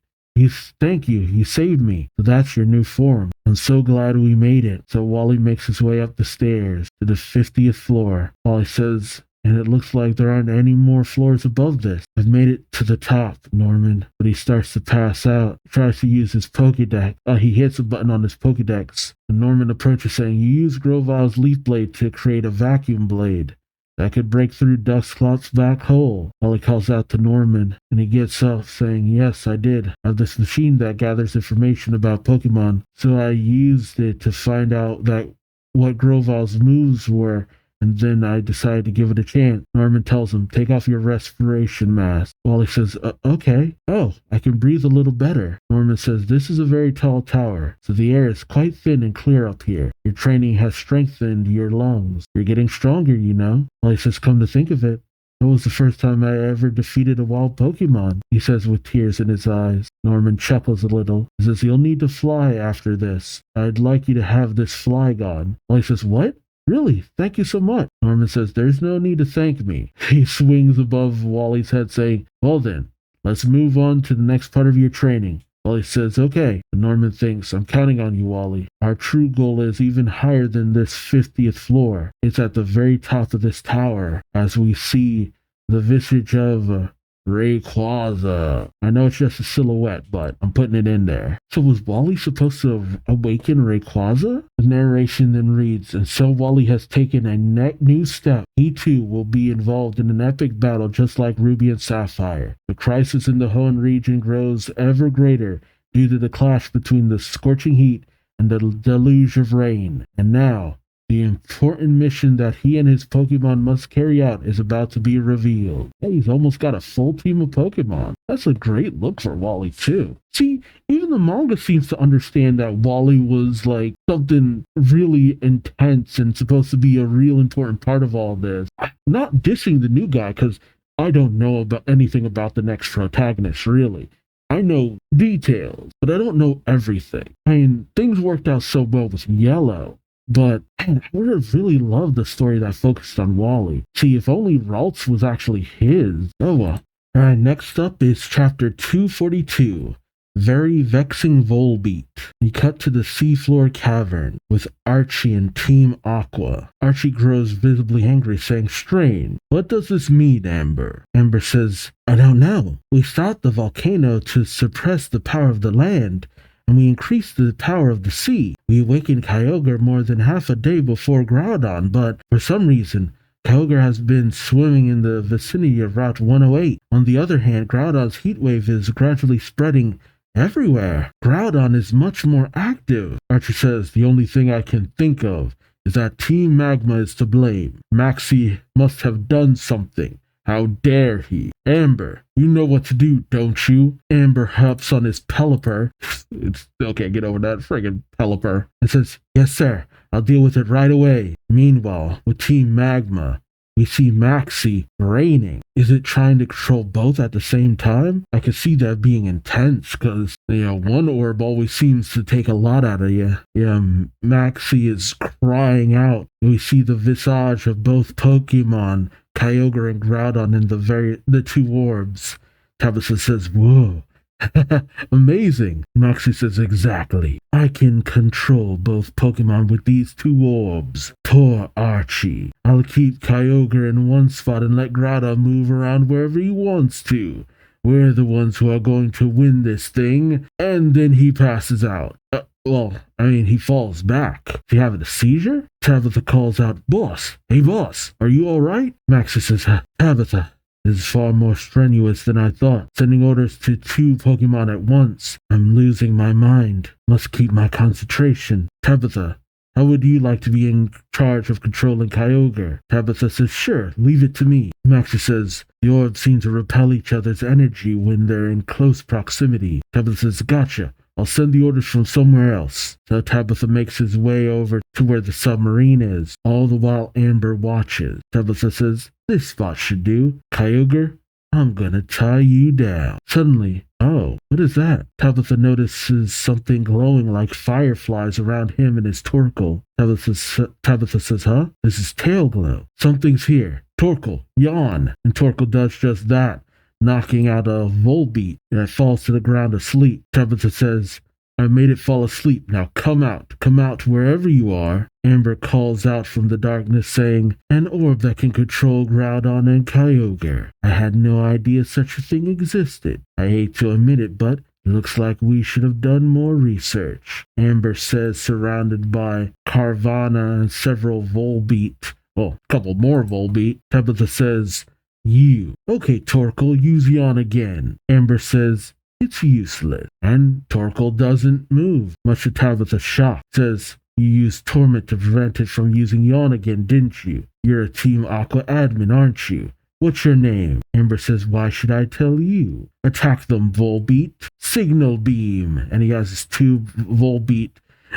Thank you, you saved me. So that's your new form. I'm so glad we made it. So Wally makes his way up the stairs to the 50th floor. Wally says, and it looks like there aren't any more floors above this. I've made it to the top, Norman. But he starts to pass out. He tries to use his Pokédex. He hits a button on his Pokédex. And Norman approaches saying, you use Groval's leaf blade to create a vacuum blade that could break through Dusclops' black hole. Wally calls out to Norman, and he gets up saying, yes, I did. I have this machine that gathers information about Pokemon, so I used it to find out that what Groval's moves were, and then I decided to give it a chance. Norman tells him, take off your respiration mask. Wally says, okay. Oh, I can breathe a little better. Norman says, this is a very tall tower, so the air is quite thin and clear up here. Your training has strengthened your lungs. You're getting stronger, you know. Wally says, come to think of it, that was the first time I ever defeated a wild Pokemon, he says with tears in his eyes. Norman chuckles a little. He says, you'll need to fly after this. I'd like you to have this Flygon. Wally says, what? Really? Thank you so much. Norman says, there's no need to thank me. He swings above Wally's head saying, well then, let's move on to the next part of your training. Wally says, okay. And Norman thinks, I'm counting on you, Wally. Our true goal is even higher than this 50th floor. It's at the very top of this tower, as we see the visage of Rayquaza. I know it's just a silhouette, but I'm putting it in there. So was Wally supposed to awaken Rayquaza? The narration then reads, and so Wally has taken a new step. He too will be involved in an epic battle just like Ruby and Sapphire. The crisis in the Hoenn region grows ever greater due to the clash between the scorching heat and the deluge of rain. And now, the important mission that he and his Pokemon must carry out is about to be revealed. Hey, he's almost got a full team of Pokemon. That's a great look for Wally, too. See, even the manga seems to understand that Wally was like something really intense and supposed to be a real important part of all this. Not dissing the new guy, because I don't know about anything about the next protagonist, really. I know details, but I don't know everything. I mean, things worked out so well with Yellow. But man, I would have really loved the story that focused on Wally. See, if only Ralts was actually his. Oh well. Alright, next up is chapter 242. Very Vexing Volbeat. We cut to the seafloor cavern with Archie and Team Aqua. Archie grows visibly angry, saying, strange. What does this mean, Amber? Amber says, I don't know. We stopped the volcano to suppress the power of the land, and we increased the power of the sea. We awakened Kyogre more than half a day before Groudon, but for some reason, Kyogre has been swimming in the vicinity of Route 108. On the other hand, Groudon's heatwave is gradually spreading everywhere. Groudon is much more active. Archie says, the only thing I can think of is that Team Magma is to blame. Maxie must have done something. How dare he? Amber, you know what to do, don't you? Amber hops on his Pelipper. Still can't get over that friggin' Pelipper. And says, yes sir, I'll deal with it right away. Meanwhile, with Team Magma, we see Maxie raining. Is it trying to control both at the same time? I could see that being intense because, one orb always seems to take a lot out of you. Yeah, Maxie is crying out. We see the visage of both Pokemon, Kyogre and Groudon, in the two orbs. Tabitha says, whoa. Amazing. Maxie says, exactly. I can control both Pokemon with these two orbs. Poor Archie. I'll keep Kyogre in one spot and let Groudon move around wherever he wants to. We're the ones who are going to win this thing. And then he passes out. He falls back. Is he having a seizure? Tabitha calls out, boss. Hey boss, are you alright? Maxie says, Tabitha, this is far more strenuous than I thought. Sending orders to two Pokemon at once. I'm losing my mind. Must keep my concentration. Tabitha, how would you like to be in charge of controlling Kyogre? Tabitha says, sure, leave it to me. Maxie says, the orbs seem to repel each other's energy when they're in close proximity. Tabitha says, gotcha. I'll send the orders from somewhere else. So Tabitha makes his way over to where the submarine is. All the while Amber watches. Tabitha says, this spot should do. Kyogre, I'm gonna tie you down. Suddenly, oh, what is that? Tabitha notices something glowing like fireflies around him and his Torkoal. Tabitha says, huh? This is tail glow. Something's here. Torkoal, yawn. And Torkoal does just that, knocking out a Volbeat that falls to the ground asleep. Tabitha says, I made it fall asleep. Now come out wherever you are. Amber calls out from the darkness saying, an orb that can control Groudon and Kyogre. I had no idea such a thing existed. I hate to admit it, but looks like we should have done more research. Amber says, surrounded by Carvanha and several Volbeat. Well, a couple more Volbeat. Tabitha says, you. Okay, Torkoal, use Yawn again. Amber says, it's useless. And Torkoal doesn't move, much to Tabitha's shock. Says, you used Torment to prevent it from using Yawn again, didn't you? You're a Team Aqua admin, aren't you? What's your name? Amber says, why should I tell you? Attack them, Volbeat. Signal Beam. And he has his two Volbeat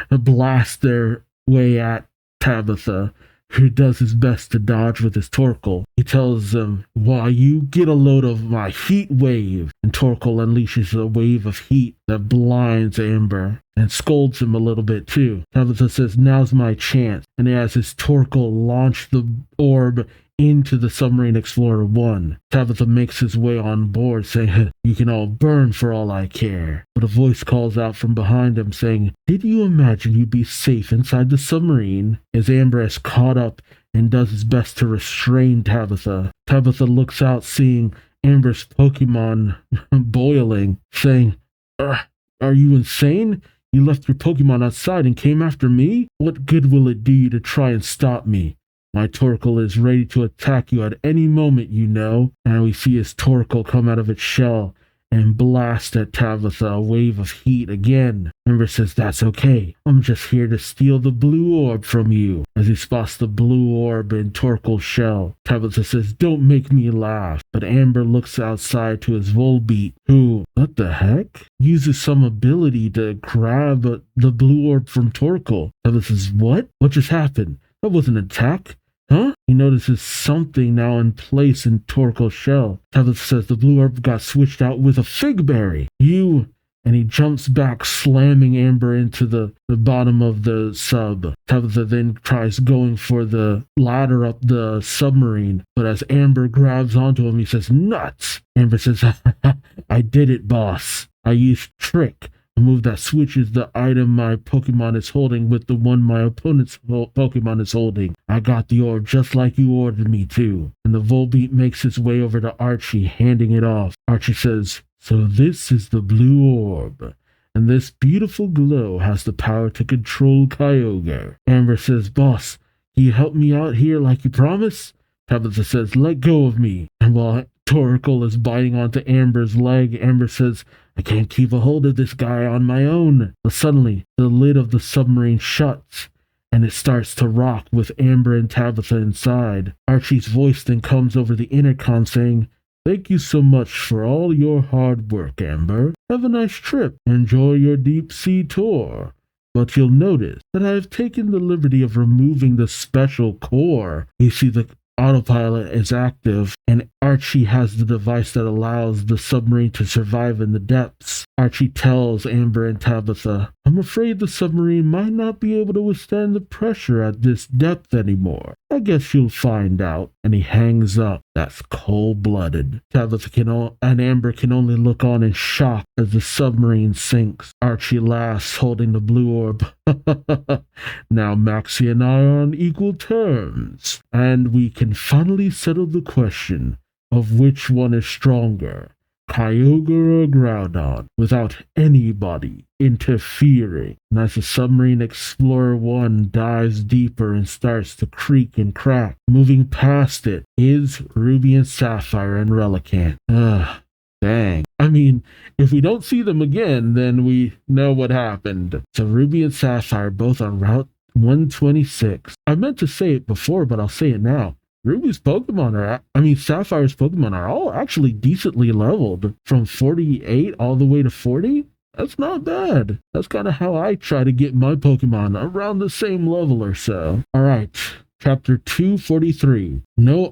blast their way at Tabitha, who does his best to dodge with his Torkoal. He tells them, why, you get a load of my heat wave. And Torkoal unleashes a wave of heat that blinds Amber and scolds him a little bit too. Tabitha says, now's my chance. And as his Torkoal launched the orb into the Submarine Explorer 1. Tabitha makes his way on board, saying, you can all burn for all I care. But a voice calls out from behind him, saying, did you imagine you'd be safe inside the submarine? As Amber is caught up and does his best to restrain Tabitha. Tabitha looks out, seeing Amber's Pokemon boiling, saying, are you insane? You left your Pokemon outside and came after me? What good will it do you to try and stop me? My Torkoal is ready to attack you at any moment, you know. And we see his Torkoal come out of its shell and blast at Tabitha a wave of heat again. Amber says, that's okay. I'm just here to steal the blue orb from you. As he spots the blue orb in Torkoal's shell, Tabitha says, don't make me laugh. But Amber looks outside to his Volbeat, who, what the heck? Uses some ability to grab the blue orb from Torkoal. Tabitha says, what? What just happened? That wasn't an attack. Huh? He notices something now in place in Torkoal's shell. Tabitha says the blue orb got switched out with a fig berry. And he jumps back, slamming Amber into the bottom of the sub. Tabitha then tries going for the ladder up the submarine, but as Amber grabs onto him, he says, nuts! Amber says, I did it, boss. I used Trick. A move that switches the item my Pokemon is holding with the one my opponent's Pokemon is holding. I got the orb just like you ordered me to. And the Volbeat makes its way over to Archie, handing it off. Archie says, so this is the blue orb. And this beautiful glow has the power to control Kyogre. Amber says, boss, can you help me out here like you promised? Tabitha says, let go of me. And while Torkoal is biting onto Amber's leg, Amber says, I can't keep a hold of this guy on my own. But suddenly, the lid of the submarine shuts, and it starts to rock with Amber and Tabitha inside. Archie's voice then comes over the intercom saying, thank you so much for all your hard work, Amber. Have a nice trip. Enjoy your deep sea tour. But you'll notice that I have taken the liberty of removing the special core. You see, the autopilot is active, and Archie has the device that allows the submarine to survive in the depths. Archie tells Amber and Tabitha, I'm afraid the submarine might not be able to withstand the pressure at this depth anymore. I guess you'll find out. And he hangs up. That's cold-blooded. Tabitha and Amber can only look on in shock as the submarine sinks. Archie laughs, holding the blue orb. Now Maxie and I are on equal terms, and we can finally settle the question of which one is stronger, Kyogre or Groudon, without anybody interfering. And as the Submarine Explorer 1 dives deeper and starts to creak and crack, moving past it is Ruby and Sapphire and Relicanth. Dang. I mean, if we don't see them again, then we know what happened. So Ruby and Sapphire both on Route 126. I meant to say it before, but I'll say it now. Sapphires Pokemon are all actually decently leveled. From 48 all the way to 40? That's not bad. That's kind of how I try to get my Pokemon, around the same level or so. Alright, Chapter 243. No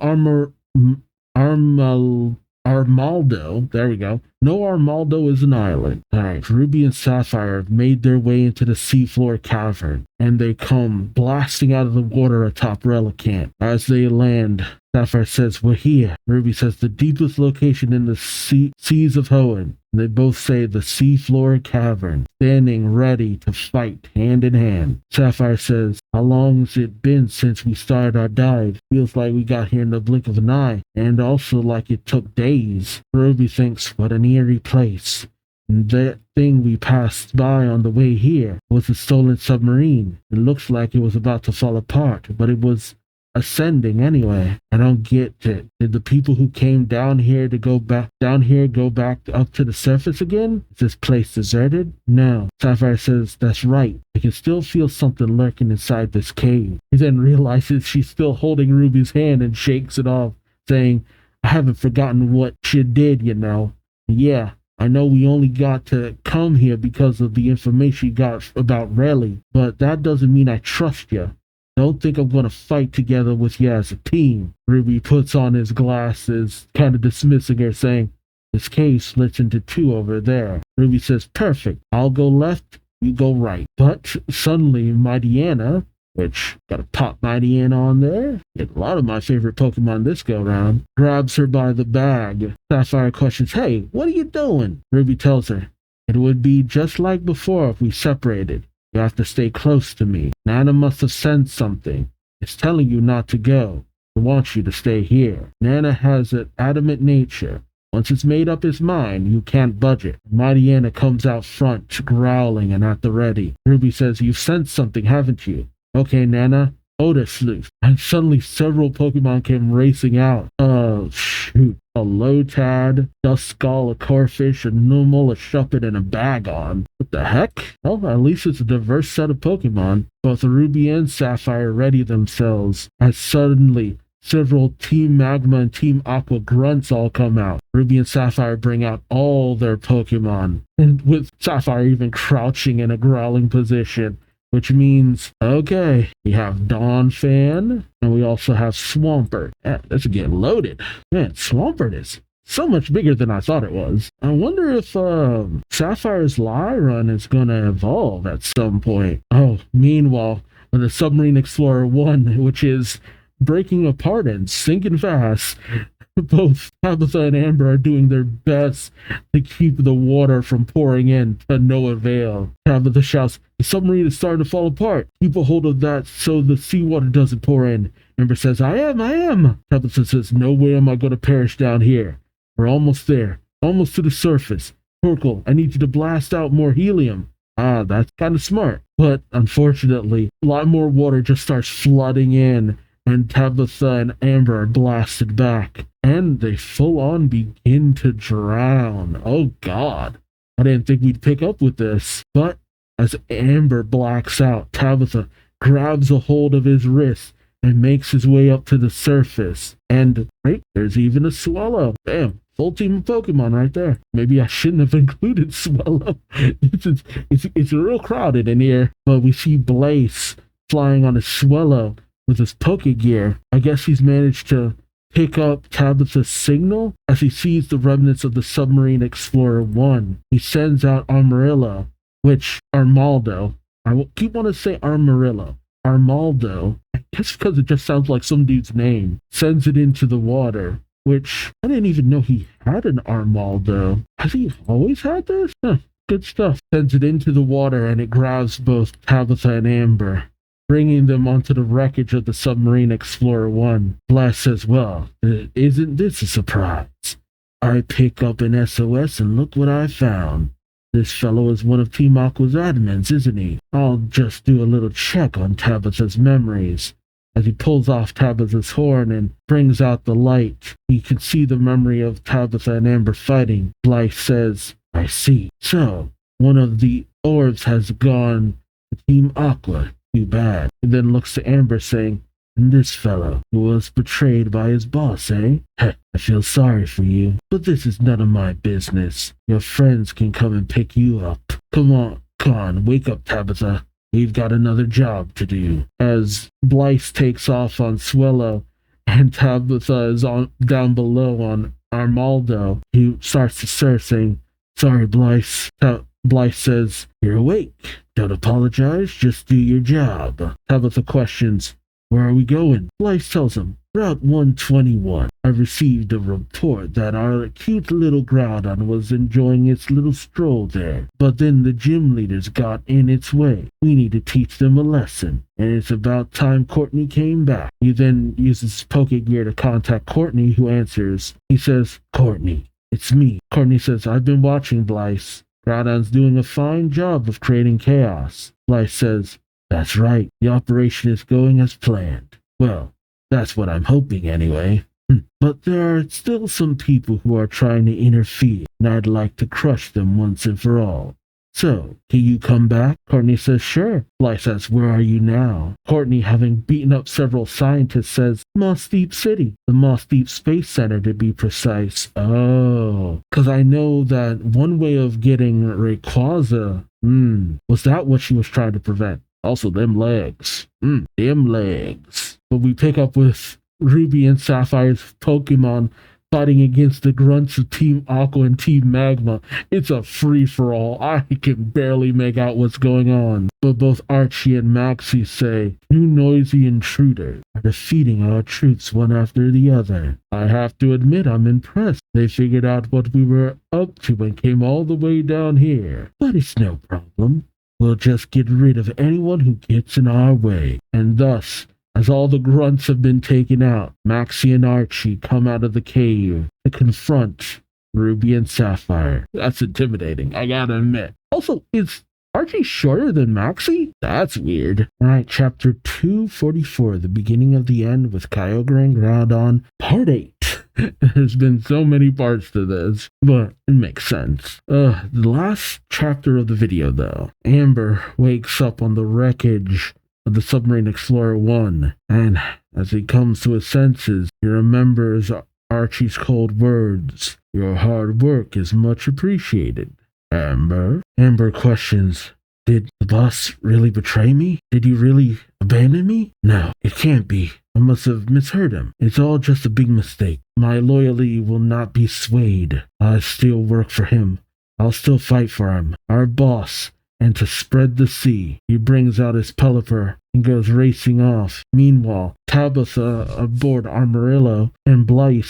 Armaldo, there we go, No, Armaldo is an island. Alright, Ruby and Sapphire have made their way into the seafloor cavern, and they come blasting out of the water atop Relicanth. As they land, Sapphire says, "We're here." Ruby says, "The deepest location in the seas of Hoenn." And they both say, "The seafloor cavern," standing ready to fight hand in hand. Sapphire says, "How long's it been since we started our dive? Feels like we got here in the blink of an eye, and also like it took days." Ruby thinks, "What an eerie place. And that thing we passed by on the way here was a stolen submarine. It looks like it was about to fall apart, but it was ascending anyway. I don't get it. Did the people who came down here go back up to the surface again? Is this place deserted?" "No." Sapphire says, "That's right. I can still feel something lurking inside this cave." He then realizes she's still holding Ruby's hand and shakes it off, saying, "I haven't forgotten what she did, you know. Yeah, I know we only got to come here because of the information you got about Relly, but that doesn't mean I trust you. Don't think I'm going to fight together with you as a team." Ruby puts on his glasses, kind of dismissing her, saying, "This cave splits into two over there." Ruby says, "Perfect. I'll go left, you go right." But suddenly, Mightyena, which got a pop Mightyena on there, get a lot of my favorite Pokemon this go round, grabs her by the bag. Sapphire questions, "Hey, what are you doing?" Ruby tells her, "It would be just like before if we separated. You have to stay close to me. Nana must have sensed something. It's telling you not to go. It wants you to stay here. Nana has an adamant nature. Once it's made up its mind, you can't budge it." Mightyena comes out front, growling and at the ready. Ruby says, "You've sensed something, haven't you? Okay, Nana, Odor Sleuth." And suddenly several Pokemon came racing out. Shoot. A Lotad, Duskull, a Corphish, a Numel, a Shuppet, and a Bagon. What the heck? Well, at least it's a diverse set of Pokemon. Both Ruby and Sapphire ready themselves, as suddenly several Team Magma and Team Aqua grunts all come out. Ruby and Sapphire bring out all their Pokemon, and with Sapphire even crouching in a growling position. Which means, okay, we have Donphan, and we also have Swampert. Yeah, this is getting loaded. Man, Swampert is so much bigger than I thought it was. I wonder if Sapphire's Lyron is going to evolve at some point. Oh, meanwhile, the Submarine Explorer 1, which is breaking apart and sinking fast, both Tabitha and Amber are doing their best to keep the water from pouring in to no avail. Tabitha shouts, "The submarine is starting to fall apart. Keep a hold of that so the seawater doesn't pour in." Amber says, I am. Tabitha says, "No way am I going to perish down here. We're almost there. Almost to the surface. Torkoal, I need you to blast out more helium." Ah, that's kind of smart. But unfortunately, a lot more water just starts flooding in, and Tabitha and Amber are blasted back. And they full-on begin to drown. Oh God. I didn't think we'd pick up with this. But as Amber blacks out, Tabitha grabs a hold of his wrist and makes his way up to the surface. And right, there's even a Swallow. Bam. Full team of Pokemon right there. Maybe I shouldn't have included Swallow. It's real crowded in here. But we see Blaze flying on a Swallow with his Pokegear. I guess he's managed to pick up Tabitha's signal as he sees the remnants of the Submarine Explorer 1. He sends out Armadillo, Armaldo. I keep wanting to say Armadillo. Armaldo, I guess because it just sounds like some dude's name, sends it into the water, which I didn't even know he had an Armaldo. Has he always had this? Huh, good stuff. Sends it into the water and it grabs both Tabitha and Amber, bringing them onto the wreckage of the Submarine Explorer 1. Blast says, "Well, isn't this a surprise? I pick up an SOS and look what I found. This fellow is one of Team Aqua's admins, isn't he? I'll just do a little check on Tabitha's memories." As he pulls off Tabitha's horn and brings out the light, he can see the memory of Tabitha and Amber fighting. Blythe says, "I see. So, one of the orbs has gone to Team Aqua. Too bad." He then looks to Amber saying, "And this fellow who was betrayed by his boss, eh? Heh, I feel sorry for you, but this is none of my business. Your friends can come and pick you up. Come on, wake up, Tabitha. We've got another job to do." As Blythe takes off on Swallow and Tabitha is on down below on Armaldo, who starts to stir, saying, "Sorry, Blythe." Blythe says, "You're awake. Don't apologize, just do your job." Tabitha questions, "Where are we going?" Blythe tells him, "Route 121. I received a report that our cute little Groudon was enjoying its little stroll there, but then the gym leaders got in its way. We need to teach them a lesson, and it's about time Courtney came back." He then uses Pokegear to contact Courtney, who answers. He says, "Courtney, it's me." Courtney says, "I've been watching, Blythe. Groudon's doing a fine job of creating chaos." Blythe says, "That's right. The operation is going as planned. Well, that's what I'm hoping anyway. But there are still some people who are trying to interfere, and I'd like to crush them once and for all. So, can you come back?" Courtney says, "Sure." Blythe says, "Where are you now?" Courtney, having beaten up several scientists, says, "Moss Deep City. The Moss Deep Space Center, to be precise." Oh, because I know that one way of getting Rayquaza, was that what she was trying to prevent? Also, them legs. Them legs. But we pick up with Ruby and Sapphire's Pokemon fighting against the grunts of Team Aqua and Team Magma. It's a free-for-all. I can barely make out what's going on. But both Archie and Maxie say, "You noisy intruders are defeating our troops one after the other. I have to admit I'm impressed. They figured out what we were up to and came all the way down here. But it's no problem. We'll just get rid of anyone who gets in our way." And thus, as all the grunts have been taken out, Maxie and Archie come out of the cave to confront Ruby and Sapphire. That's intimidating, I gotta admit. Also, is Archie shorter than Maxie? That's weird. Alright, chapter 244, the beginning of the end with Kyogre and Groudon, part 8. There's been so many parts to this, but it makes sense. The last chapter of the video, though. Amber wakes up on the wreckage of the Submarine Explorer 1, and as he comes to his senses, he remembers Archie's cold words. "Your hard work is much appreciated, Amber." Amber questions, "Did the boss really betray me? Did he really abandon me? No, it can't be. I must have misheard him. It's all just a big mistake. My loyalty will not be swayed. I still work for him. I'll still fight for him, our boss. And to spread the sea." He brings out his Pelipper and goes racing off. Meanwhile, Tabitha aboard Armadillo and Blythe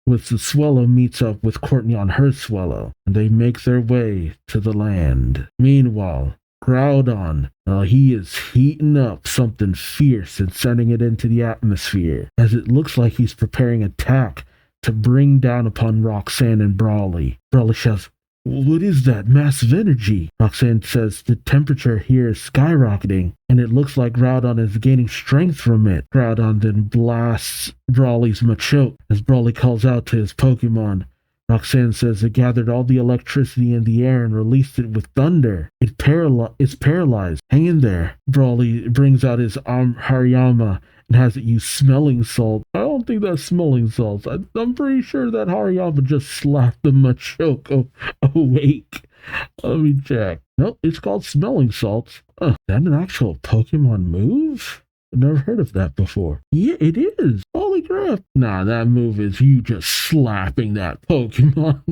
with the Swallow meets up with Courtney on her Swallow, and they make their way to the land. Meanwhile, Groudon, he is heating up something fierce and sending it into the atmosphere, as it looks like he's preparing attack to bring down upon Roxanne and Brawly. Brawly shouts, "What is that massive energy?" Roxanne says the temperature here is skyrocketing, and it looks like Groudon is gaining strength from it. Groudon then blasts Brawly's Machoke as Brawly calls out to his Pokemon. Roxanne says it gathered all the electricity in the air and released it with thunder. It's paralyzed. Hang in there. Brawly brings out his Hariyama and has it use smelling salt. I don't think that's smelling salts. I'm pretty sure that Hariyama just slapped the Machoke awake. Let me check. Nope, it's called smelling salts. Is that an actual Pokemon move? I've never heard of that before. Yeah, it is. Holy crap. Nah, that move is you just slapping that Pokemon.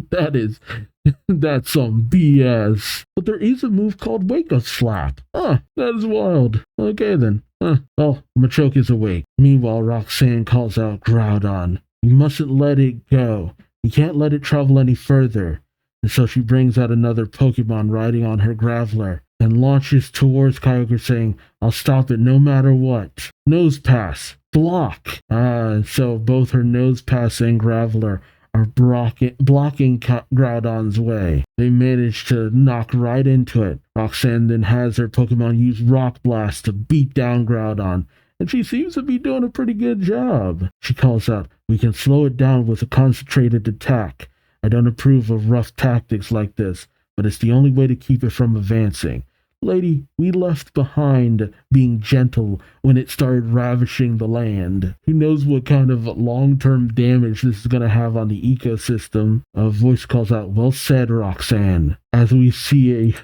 That's some BS. But there is a move called Wake Up Slap. That is wild. Okay then. Well, Machoke is awake. Meanwhile, Roxanne calls out Groudon. "You mustn't let it go. You can't let it travel any further." And so she brings out another Pokemon riding on her Graveler and launches towards Kyogre saying, "I'll stop it no matter what." Nose Pass. Block. So both her Nose Pass and Graveler are blocking Groudon's way. They manage to knock right into it. Roxanne then has her Pokemon use Rock Blast to beat down Groudon, and she seems to be doing a pretty good job. She calls out, "We can slow it down with a concentrated attack. I don't approve of rough tactics like this, but it's the only way to keep it from advancing. Lady, we left behind being gentle when it started ravishing the land. Who knows what kind of long-term damage this is going to have on the ecosystem?" A voice calls out, "Well said, Roxanne." As we see a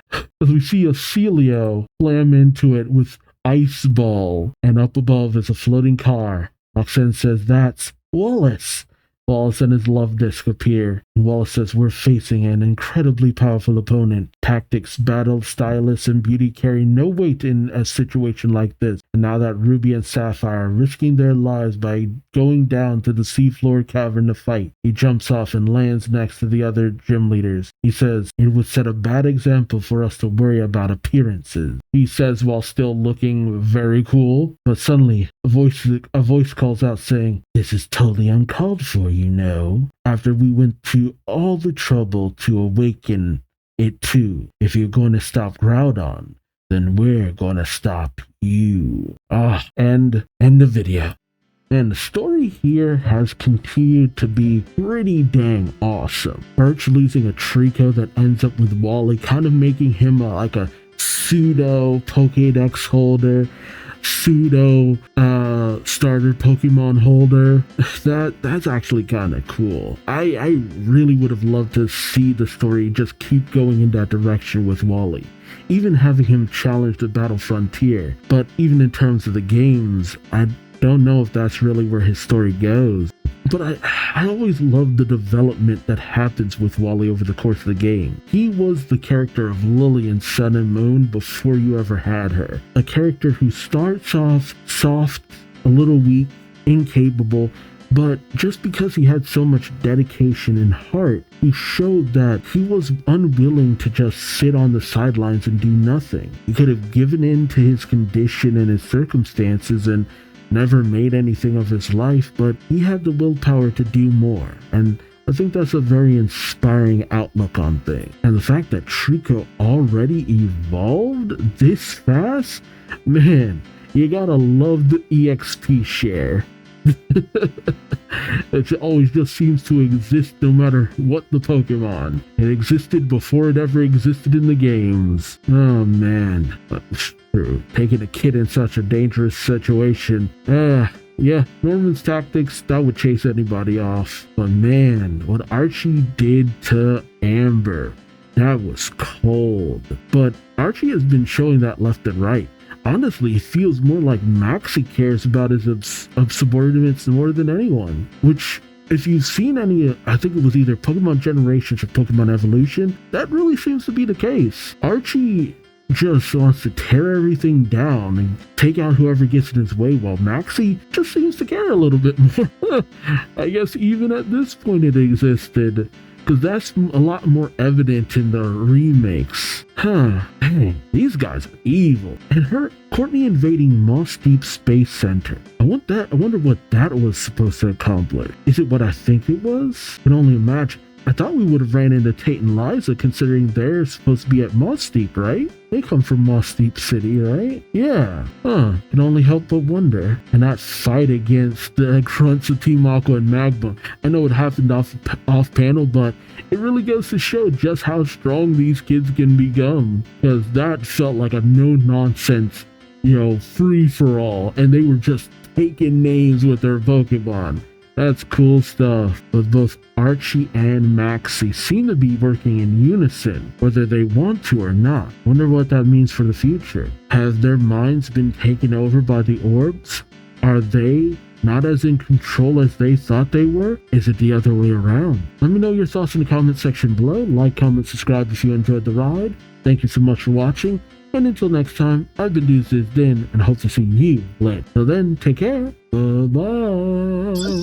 Celio slam into it with Ice Ball, and up above is a floating car. Roxanne says, "That's Wallace." Wallace and his love disc appear. Wallace says, "We're facing an incredibly powerful opponent. Tactics, battle, stylists, and beauty carry no weight in a situation like this. And now that Ruby and Sapphire are risking their lives by going down to the seafloor cavern to fight." He jumps off and lands next to the other gym leaders. He says, "It would set a bad example for us to worry about appearances," he says while still looking very cool. But suddenly, a voice calls out saying, "This is totally uncalled for, you know. After we went to all the trouble to awaken it too. If you're going to stop Groudon, then we're going to stop you." End the video. And the story here has continued to be pretty dang awesome. Birch losing a Trico that ends up with Wally, kind of making him like a pseudo Pokédex holder, pseudo starter Pokemon holder. That's actually kind of cool. I really would have loved to see the story just keep going in that direction with Wally, even having him challenge the Battle Frontier. But even in terms of the games, I don't know if that's really where his story goes. But I always love the development that happens with Wally over the course of the game. He was the character of Lily in Sun and Moon before you ever had her. A character who starts off soft, a little weak, incapable, but just because he had so much dedication and heart, he showed that he was unwilling to just sit on the sidelines and do nothing. He could have given in to his condition and his circumstances and never made anything of his life, but he had the willpower to do more. And I think that's a very inspiring outlook on things. And the fact that Trico already evolved this fast, man, you gotta love the EXP share. It always just seems to exist no matter what the Pokemon. It existed before it ever existed in the games. Oh man. True. Taking a kid in such a dangerous situation. Yeah, Norman's tactics, that would chase anybody off. But man, what Archie did to Amber, that was cold. But Archie has been showing that left and right. Honestly, it feels more like Maxie cares about his subordinates more than anyone. Which, if you've seen any, I think it was either Pokemon Generations or Pokemon Evolution, that really seems to be the case. Archie just wants to tear everything down and take out whoever gets in his way, while Maxie just seems to care a little bit more. I guess even at this point it existed, because that's a lot more evident in the remakes. Dang, these guys are evil. And Courtney invading Moss Deep Space Center. I wonder what that was supposed to accomplish. Is it what I think it was? I can only imagine. I thought we would have ran into Tate and Liza, considering they're supposed to be at Moss Deep, right? They come from Moss Deep City, right? Yeah. Can only help but wonder. And that fight against the grunts of Team Aqua and Magma. I know it happened off panel, but it really goes to show just how strong these kids can become. Because that felt like a no-nonsense, free-for-all. And they were just taking names with their Pokemon. That's cool stuff. But both Archie and Maxie seem to be working in unison, whether they want to or not. Wonder what that means for the future. Have their minds been taken over by the orbs? Are they not as in control as they thought they were? Is it the other way around? Let me know your thoughts in the comment section below. Like, comment, subscribe if you enjoyed the ride. Thank you so much for watching. And until next time, I've been Duuz-Diz-Din and hope to see you later. Till then, take care. Bye-bye.